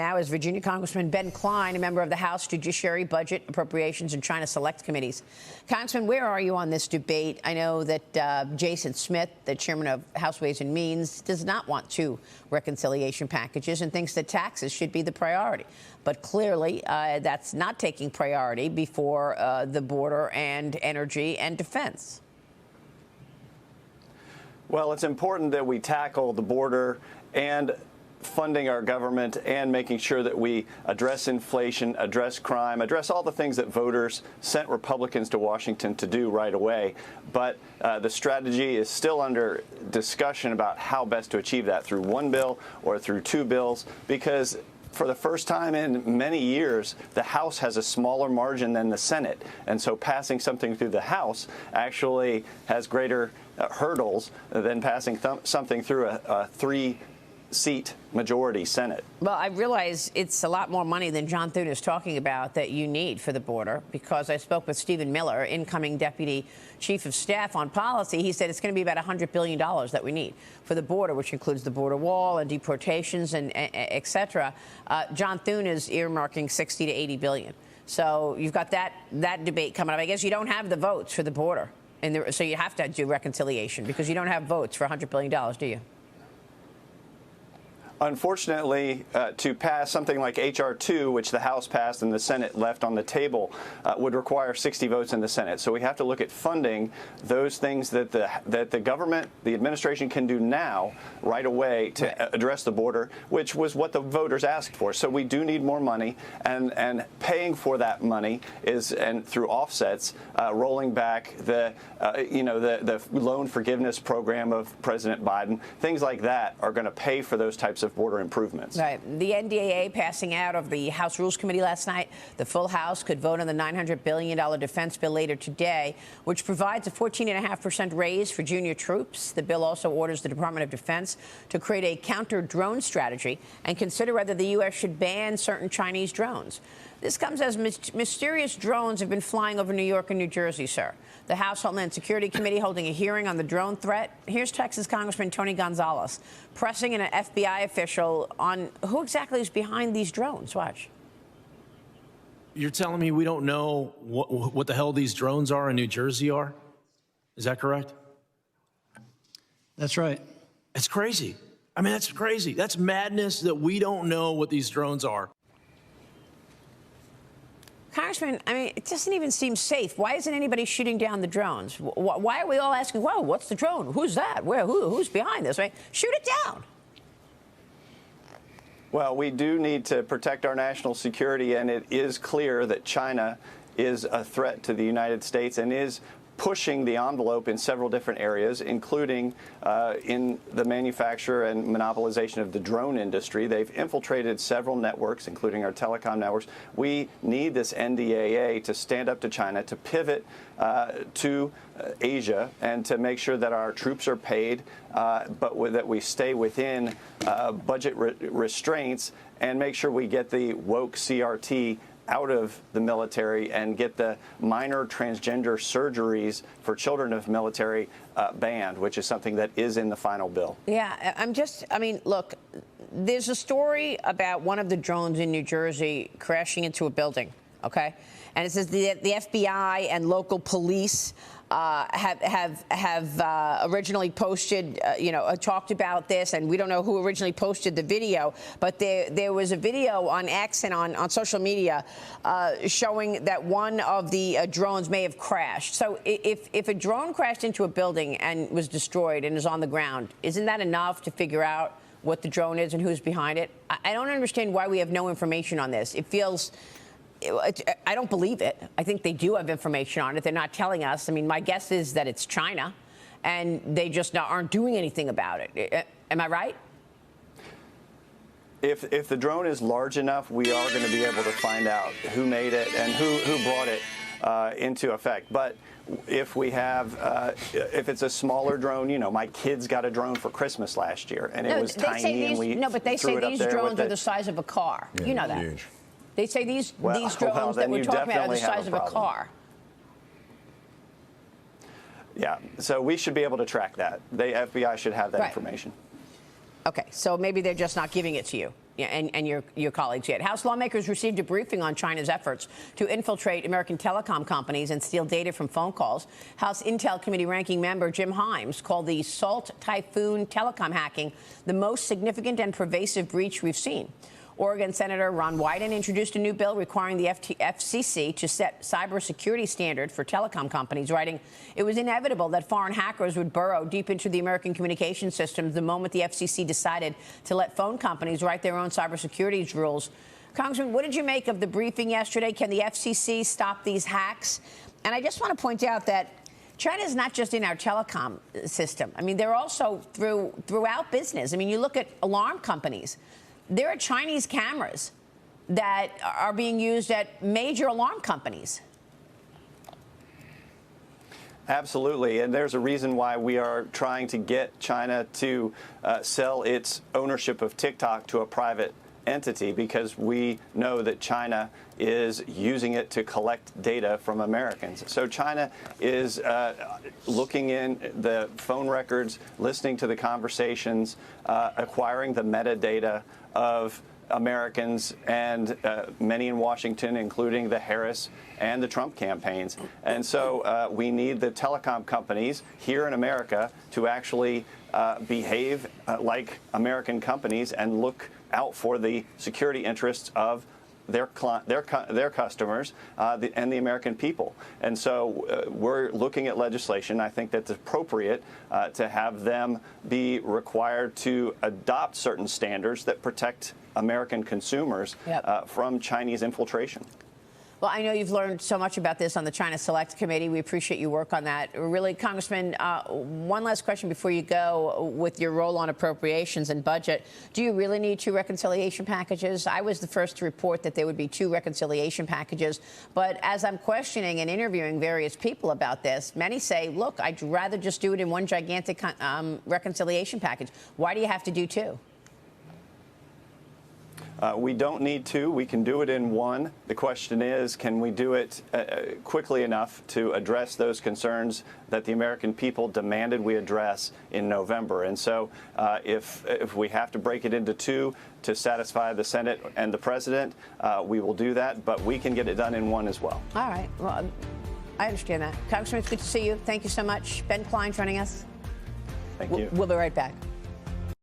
Now is Virginia Congressman Ben Cline, a member of the House Judiciary, Budget, Appropriations, and China Select Committees. Congressman, where are you on this debate? I know that Jason Smith, the chairman of House Ways and Means, does not want two reconciliation packages and thinks that taxes should be the priority. But clearly, that's not taking priority before the border and energy and defense. Well, it's important that we tackle the border and funding our government and making sure that we address inflation, address crime, address all the things that voters sent Republicans to Washington to do right away. But the strategy is still under discussion about how best to achieve that, through one bill or through two bills, because for the first time in many years, the House has a smaller margin than the Senate. And so passing something through the House actually has greater hurdles than passing something through a three-seat majority Senate. Well, I realize it's a lot more money than John Thune is talking about that you need for the border, because I spoke with Stephen Miller, incoming Deputy Chief of Staff on policy. He said it's going to be about $100 billion that we need for the border, which includes the border wall and deportations and et cetera. John Thune is earmarking 60 to 80 billion. So you've got that debate coming up. I guess you don't have the votes for the border, and so you have to do reconciliation because you don't have votes for $100 billion, do you? Unfortunately, to pass something like H.R. 2, which the House passed and the Senate left on the table, would require 60 votes in the Senate. So we have to look at funding those things that the government, the administration can do now, right away, to address the border, which was what the voters asked for. So we do need more money, and paying for that money is, and through offsets, rolling back the loan forgiveness program of President Biden. Things like that are going to pay for those types of border improvements. Right. The NDAA passing out of the House Rules Committee last night. The full House could vote on the $900 billion defense bill later today, which provides a 14.5% raise for junior troops. The bill also orders the Department of Defense to create a counter-drone strategy and consider whether the U.S. should ban certain Chinese drones. This comes as mysterious drones have been flying over New York and New Jersey, sir. The House Homeland Security Committee holding a hearing on the drone threat. Here's Texas Congressman Tony Gonzalez pressing an FBI official on who exactly is behind these drones. Watch. You're telling me we don't know what the hell these drones are in New Jersey are? Is that correct? That's right. It's crazy. I mean, that's crazy. That's madness that we don't know what these drones are. Congressman, I mean, it doesn't even seem safe. Why isn't anybody shooting down the drones? Why are we all asking, whoa, what's the drone? Who's that? Who's behind this? Right? Shoot it down. Well, we do need to protect our national security, and it is clear that China is a threat to the United States and is pushing the envelope in several different areas, including in the manufacture and monopolization of the drone industry. They've infiltrated several networks, including our telecom networks. We need this NDAA to stand up to China, to pivot to Asia, and to make sure that our troops are paid, but that we stay within budget restraints, and make sure we get the woke CRT out of the military and get the minor transgender surgeries for children of military banned, which is something that is in the final bill. Yeah, I mean, look, there's a story about one of the drones in New Jersey crashing into a building, okay? And it says the FBI and local police have originally posted, talked about this, and we don't know who originally posted the video, but there was a video on X and on social media showing that one of the drones may have crashed. So if a drone crashed into a building and was destroyed and is on the ground, isn't that enough to figure out what the drone is and who's behind it? I don't understand why we have no information on this. It feels... I don't believe it. I think they do have information on it. They're not telling us. I mean, my guess is that it's China, and they just aren't doing anything about it. Am I right? If the drone is large enough, we are going to be able to find out who made it and who brought it into effect. But if we have, if it's a smaller drone, my kids got a drone for Christmas last year, and it was tiny, and we but they say these drones are the size of a car. Yeah, you know that. huge. They say these drones that we're talking about are the size of a car. Yeah, so we should be able to track that. The FBI should have that information. Okay, so maybe they're just not giving it to you. and your colleagues yet. House lawmakers received a briefing on China's efforts to infiltrate American telecom companies and steal data from phone calls. House Intel Committee ranking member Jim Himes called the Salt Typhoon telecom hacking the most significant and pervasive breach we've seen. Oregon Senator Ron Wyden introduced a new bill requiring the FCC to set cybersecurity standard for telecom companies, writing, "It was inevitable that foreign hackers would burrow deep into the American communication systems the moment the FCC decided to let phone companies write their own cybersecurity rules." Congressman, what did you make of the briefing yesterday? Can the FCC stop these hacks? And I just want to point out that China is not just in our telecom system. I mean, they're also throughout business. I mean, you look at alarm companies. There are Chinese cameras that are being used at major alarm companies. Absolutely, and there's a reason why we are trying to get China to sell its ownership of TikTok to a private entity, because we know that China is using it to collect data from Americans. So China is looking in the phone records, listening to the conversations, acquiring the metadata of Americans and many in Washington, including the Harris and the Trump campaigns. And so we need the telecom companies here in America to actually behave like American companies and look out for the security interests of their customers and the American people. And so we're looking at legislation. I think that's appropriate to have them be required to adopt certain standards that protect American consumers from Chinese infiltration. Well, I know you've learned so much about this on the China Select Committee. We appreciate your work on that. Really, Congressman, one last question before you go. With your role on appropriations and budget, do you really need 2 reconciliation packages? I was the first to report that there would be 2 reconciliation packages. But as I'm questioning and interviewing various people about this, many say, look, I'd rather just do it in one gigantic reconciliation package. Why do you have to do 2? We don't need 2. We can do it in 1. The question is, can we do it quickly enough to address those concerns that the American people demanded we address in November? And so if we have to break it into 2 to satisfy the Senate and the President, we will do that. But we can get it done in 1 as well. All right. Well, I understand that. Congressman, it's good to see you. Thank you so much. Ben Cline joining us. Thank you. We'll be right back.